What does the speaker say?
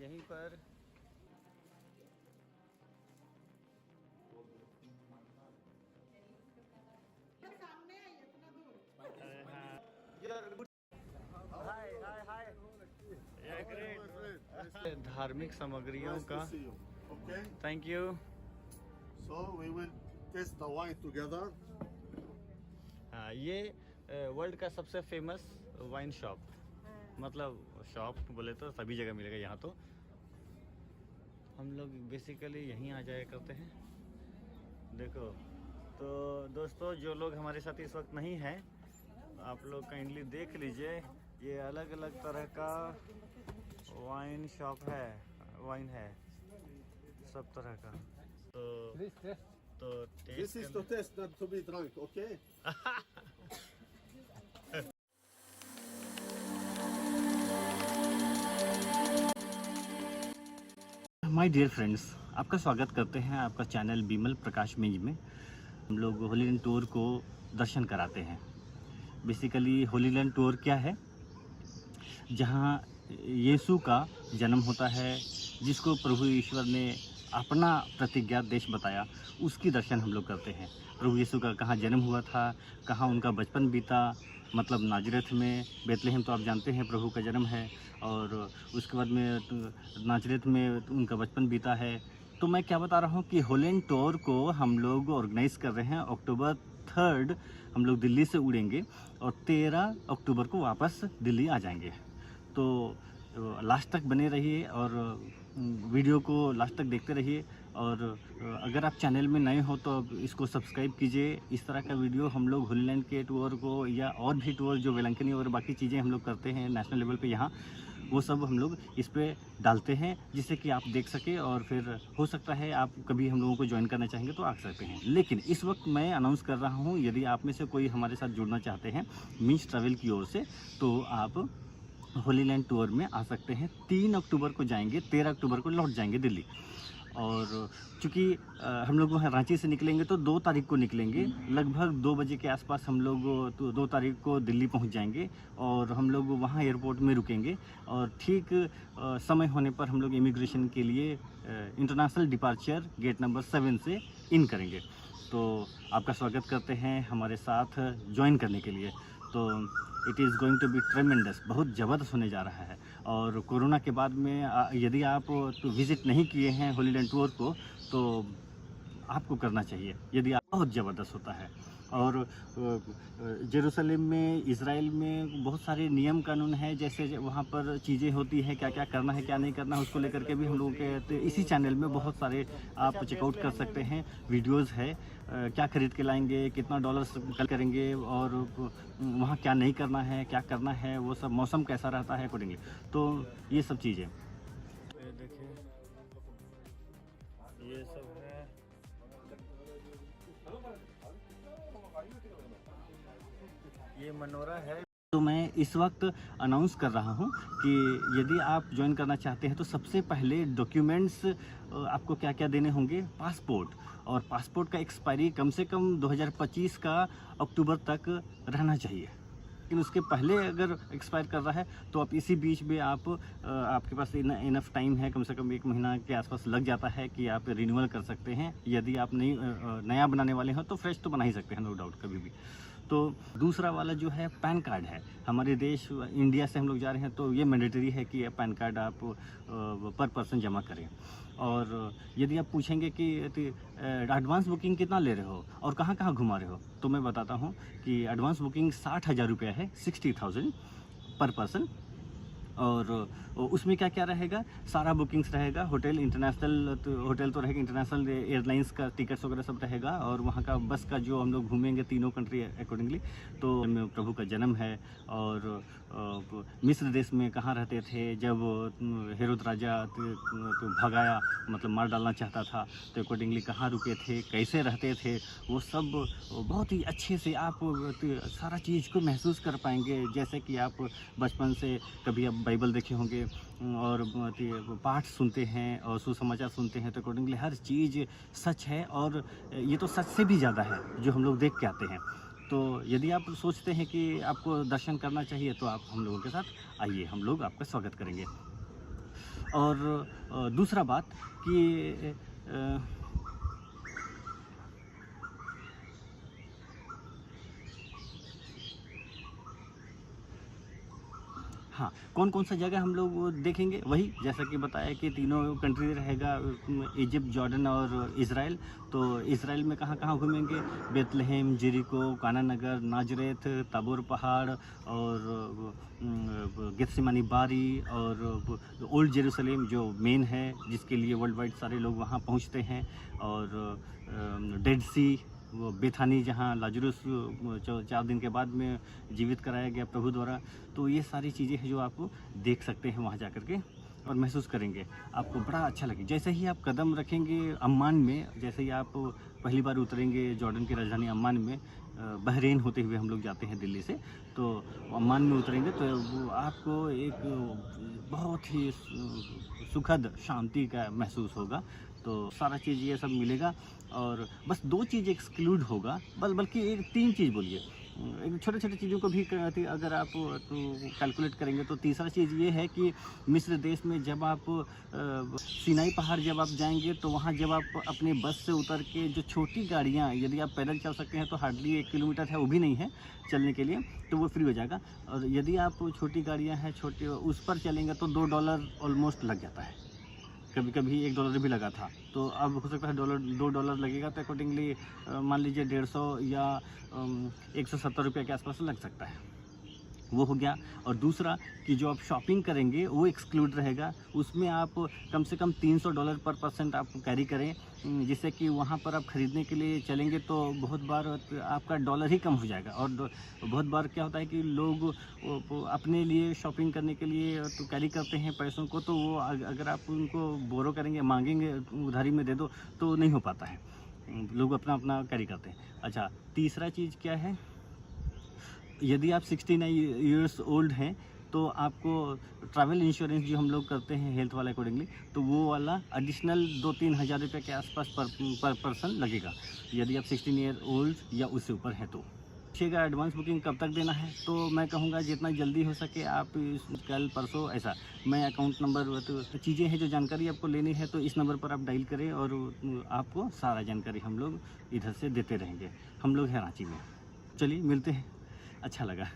यहीं पर धार्मिक सामग्रियों का। Thank you. So we will taste the wine together. हाँ, ये वर्ल्ड का सबसे फेमस वाइन शॉप, मतलब शॉप बोले तो सभी जगह मिलेगा यहाँ। तो हम लोग बेसिकली यहीं आ जाया करते हैं। देखो तो दोस्तों, जो लोग हमारे साथ इस वक्त नहीं हैं, आप लोग काइंडली देख लीजिए, ये अलग अलग तरह का वाइन शॉप है, वाइन है सब तरह का। तो This is to taste, not to be drunk, okay? My dear friends, आपका स्वागत करते हैं आपका चैनल बिमल प्रकाश मिंज में। हम लोग होली लैंड टूर को दर्शन कराते हैं। बेसिकली होली लैंड टूर क्या है? जहां यीशु का जन्म होता है, जिसको प्रभु ईश्वर ने अपना प्रतिज्ञा देश बताया, उसकी दर्शन हम लोग करते हैं। प्रभु यीशु का कहाँ जन्म हुआ था, कहाँ उनका बचपन बीता, मतलब नाजरत में, बेतलेहम तो आप जानते हैं प्रभु का जन्म है, और उसके बाद में नाजरत में उनका बचपन बीता है। तो मैं क्या बता रहा हूँ कि होली लैंड टूर को हम लोग ऑर्गेनाइज़ कर रहे हैं। अक्टूबर 3 हम लोग दिल्ली से उड़ेंगे और 13 अक्टूबर को वापस दिल्ली आ जाएंगे। तो लास्ट तक बने रहिए और वीडियो को लास्ट तक देखते रहिए। और अगर आप चैनल में नए हो तो इसको सब्सक्राइब कीजिए। इस तरह का वीडियो हम लोग होली लैंड के टूर को या और भी टूर जो वेलंकनी और बाकी चीज़ें हम लोग करते हैं नेशनल लेवल पे यहाँ, वो सब हम लोग इस पे डालते हैं, जिससे कि आप देख सके और फिर हो सकता है आप कभी हम लोगों को ज्वाइन करना चाहेंगे तो आ सकते हैं। लेकिन इस वक्त मैं अनाउंस कर रहा हूँ, यदि आप में से कोई हमारे साथ जुड़ना चाहते हैं मीन्स ट्रैवल की ओर से, तो आप होली लैंड टूर में आ सकते हैं। 3 अक्टूबर को जाएंगे, 13 अक्टूबर को लौट जाएंगे दिल्ली। और चूँकि हम लोग वहाँ रांची से निकलेंगे तो 2 तारीख को निकलेंगे, लगभग 2 बजे के आसपास हम लोग तो 2 तारीख को दिल्ली पहुँच जाएंगे और हम लोग वहाँ एयरपोर्ट में रुकेंगे। और ठीक समय होने पर हम लोग इमिग्रेशन के लिए इंटरनेशनल डिपार्चर गेट नंबर 7 से इन करेंगे। तो आपका स्वागत करते हैं हमारे साथ ज्वाइन करने के लिए। तो it is going to be tremendous, बहुत ज़बरदस्त होने जा रहा है। और कोरोना के बाद में यदि आप तो विज़िट नहीं किए हैं होली लैंड टूर को, तो आपको करना चाहिए। यदि आप, बहुत ज़बरदस्त होता है। और जेरूसलम में, इज़राइल में बहुत सारे नियम कानून हैं, जैसे वहाँ पर चीज़ें होती हैं, क्या क्या करना है क्या नहीं करना है, उसको लेकर के भी हम लोगों के तो इसी चैनल में बहुत सारे आप चेकआउट कर सकते हैं। वीडियोज़ है, क्या खरीद के लाएंगे, कितना डॉलर्स कल करेंगे, और वहाँ क्या नहीं करना है, क्या करना है, वो सब, मौसम कैसा रहता है अकॉर्डिंगली, तो ये सब चीज़ें। देखिए ये सब है। ये मनोरा है। तो मैं इस वक्त अनाउंस कर रहा हूं कि यदि आप ज्वाइन करना चाहते हैं तो सबसे पहले डॉक्यूमेंट्स आपको क्या क्या देने होंगे। पासपोर्ट, और पासपोर्ट का एक्सपायरी कम से कम 2025 का अक्टूबर तक रहना चाहिए। लेकिन उसके पहले अगर एक्सपायर कर रहा है तो आप इसी बीच में आपके पास इनफ टाइम है, कम से कम 1 महीना के आसपास लग जाता है कि आप रिन्यूअल कर सकते हैं। यदि आप नया बनाने वाले हो तो फ्रेश तो बना ही सकते हैं, नो डाउट, कभी भी। तो दूसरा वाला जो है पैन कार्ड है। हमारे देश इंडिया से हम लोग जा रहे हैं तो ये मैंडेटरी है कि पैन कार्ड आप पर पर्सन जमा करें। और यदि आप पूछेंगे कि एडवांस बुकिंग कितना ले रहे हो और कहाँ कहाँ घुमा रहे हो, तो मैं बताता हूँ कि एडवांस बुकिंग 60,000 रुपया है, 60,000 पर पर्सन। और उसमें क्या क्या रहेगा, सारा बुकिंग्स रहेगा, होटल, इंटरनेशनल होटल तो रहेगा, इंटरनेशनल एयरलाइंस का टिकट्स वगैरह सब रहेगा, और वहाँ का बस का जो हम लोग घूमेंगे तीनों कंट्री अकॉर्डिंगली। तो प्रभु का जन्म है, और मिस्र देश में कहाँ रहते थे जब हेरोद राजा तो भगाया, मतलब मार डालना चाहता था, तो अकॉर्डिंगली कहाँ रुके थे, कैसे रहते थे, वो सब बहुत ही अच्छे से आप सारा चीज़ को महसूस कर पाएंगे। जैसे कि आप बचपन से कभी आप बाइबल देखे होंगे और पाठ सुनते हैं और सुसमाचार सुनते हैं, तो अकॉर्डिंगली हर चीज़ सच है, और ये तो सच से भी ज़्यादा है जो हम लोग देख के आते हैं। तो यदि आप सोचते हैं कि आपको दर्शन करना चाहिए तो आप हम लोगों के साथ आइए, हम लोग आपका स्वागत करेंगे। और दूसरा बात कि हाँ, कौन कौन सा जगह हम लोग वो देखेंगे, वही जैसा कि बताया कि तीनों कंट्री रहेगा, इजिप्ट, जॉर्डन और इज़राइल। तो इज़राइल में कहाँ कहाँ घूमेंगे? बेथलेहेम, जेरिको, काना नगर, नाजरेथ, ताबोर पहाड़ और गेत्सेमानी बारी और ओल्ड जेरूसलेम जो मेन है, जिसके लिए वर्ल्ड वाइड सारे लोग वहाँ पहुँचते हैं, और डेड सी, वो बेथानी जहाँ लाजरुस 4 दिन के बाद में जीवित कराया गया प्रभु द्वारा। तो ये सारी चीज़ें हैं जो आप देख सकते हैं वहाँ जा कर के और महसूस करेंगे, आपको बड़ा अच्छा लगेगा। जैसे ही आप कदम रखेंगे अम्मान में, जैसे ही आप पहली बार उतरेंगे जॉर्डन की राजधानी अम्मान में, बहरीन होते हुए हम लोग जाते हैं दिल्ली से, तो अम्मान में उतरेंगे तो वो आपको एक बहुत ही सुखद शांति का महसूस होगा। तो सारा चीज़ ये सब मिलेगा, और बस 2 चीज़ एक्सक्लूड होगा, बल्कि एक 3 चीज़ बोलिए, छोटे छोटे चीज़ों को भी अगर आप तो कैलकुलेट करेंगे तो तीसरा चीज़ ये है कि मिस्र देश में जब आप सिनाई पहाड़ जब आप जाएंगे तो वहाँ जब आप अपने बस से उतर के जो छोटी गाड़ियाँ, यदि आप पैदल चल सकते हैं तो हार्डली 1 किलोमीटर है, वो भी नहीं है चलने के लिए, तो वो फ्री हो जाएगा। और यदि आप छोटी गाड़ियाँ हैं, छोटे, उस पर चलेंगे तो $2 ऑलमोस्ट लग जाता है, कभी कभी $1 भी लगा था। तो अब हो सकता है $2 लगेगा, तो अकॉर्डिंगली मान लीजिए 150 या 170 रुपये के आसपास लग सकता है, वो हो गया। और दूसरा कि जो आप शॉपिंग करेंगे वो एक्सक्लूड रहेगा, उसमें आप कम से कम $300 पर पर्सन आप कैरी करें, जिससे कि वहाँ पर आप ख़रीदने के लिए चलेंगे तो बहुत बार आपका डॉलर ही कम हो जाएगा। और बहुत बार क्या होता है कि लोग अपने लिए शॉपिंग करने के लिए तो कैरी करते हैं पैसों को, तो वो अगर आप उनको बोरो करेंगे, मांगेंगे उधारी में दे दो, तो नहीं हो पाता है, लोग अपना अपना कैरी करते हैं। अच्छा, तीसरा चीज़ क्या है, यदि आप 69 ईयर्स ओल्ड हैं तो आपको ट्रैवल इंश्योरेंस जो हम लोग करते हैं हेल्थ वाला अकॉर्डिंगली, तो वो वाला एडिशनल 2-3 हज़ार रुपये के आसपास पर पर्सन लगेगा, यदि आप 16 ईयर ओल्ड या उससे ऊपर हैं तो। पूछिएगा एडवांस बुकिंग कब तक देना है, तो मैं कहूँगा जितना जल्दी हो सके आप कल परसों ऐसा, मैं अकाउंट नंबर, तो चीज़ें हैं जो जानकारी आपको लेनी है तो इस नंबर पर आप डायल करें और आपको सारा जानकारी हम लोग इधर से देते रहेंगे। हम लोग हैं रांची में। चलिए मिलते हैं, अच्छा लगा।